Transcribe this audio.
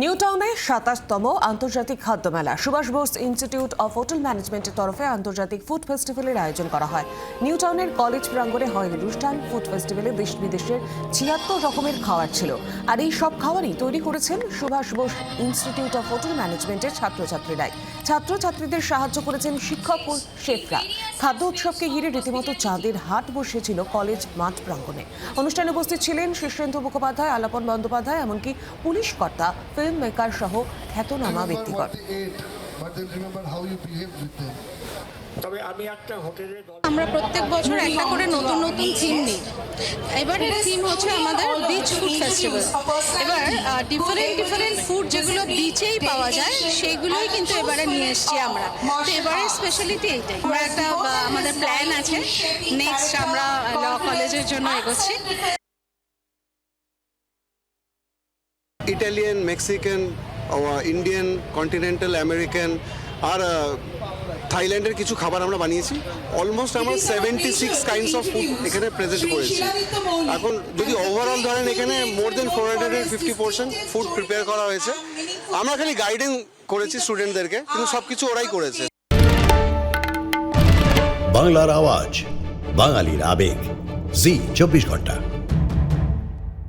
New টাউনে ২৭তম আন্তর্জাতিক খাদ্য মেলা Subhash Bose institute of hotel ম্যানেজমেন্টের তরফে আন্তর্জাতিক ফুড ফেস্টিভ্যালের আয়োজন করা হয়। নিউ টাউনের কলেজ প্রাঙ্গণে হয় অনুষ্ঠান। ফুড ফেস্টিভ্যালে দেশ বিদেশের ৭৬ রকমের খাবার ছিল, আর এই সব খাবারই তৈরি করেছেন Subhash Bose institute of hotel ম্যানেজমেন্টের ছাত্রছাত্রীরাই। ছাত্রছাত্রীদের সাহায্য করেছেন শিক্ষক ও শেফরা। খাদ্য উৎসবকে ঘিরে রীতিমতো চাঁদের হাট বসেছিল কলেজ মাঠ প্রাঙ্গণে। অনুষ্ঠানে উপস্থিত ছিলেন শীর্ষেন্দু মুখোপাধ্যায়, আলাপন বন্দ্যোপাধ্যায়, এমনকি পুলিশ কর্তা, ফিল্ম মেকার সহ খ্যাতনামা ব্যক্তিগণ। আমরা প্রত্যেক বছর একটা করে নতুন নতুন থিম নিই। এবারের থিম হচ্ছে আমাদের বিচ ফুড ফেস্টিভ্যাল। এবার ডিফারেন্ট ফুড যেগুলো বিচেই পাওয়া যায় সেইগুলোই কিন্তু এবারে নিয়ে এসেছি আমরা। তো এবারের স্পেশালিটি এইটাই। আমরা একটা আমাদের প্ল্যান আছে, নেক্সট আমরা ল কলেজের জন্য এগোচ্ছি। Italian, Mexican, Indian, continental, American আর থাইল্যান্ডের কিছু খাবার আমরা বানিয়েছি। অলমোস্ট আমরা 76 কাইন্ডস অফ ফুড এখানে প্রেজেন্ট করেছি। এখন যদি ওভারঅল ধরেন এখানে মোর দেন 450% ফুড প্রিপেয়ার করা হয়েছে। আমরা খালি গাইডেন্স করেছি স্টুডেন্টদেরকে, কিন্তু সব কিছু ওরাই করেছে। বাংলার আওয়াজ, বাঙালির আবেগ, জি 24 ঘন্টা।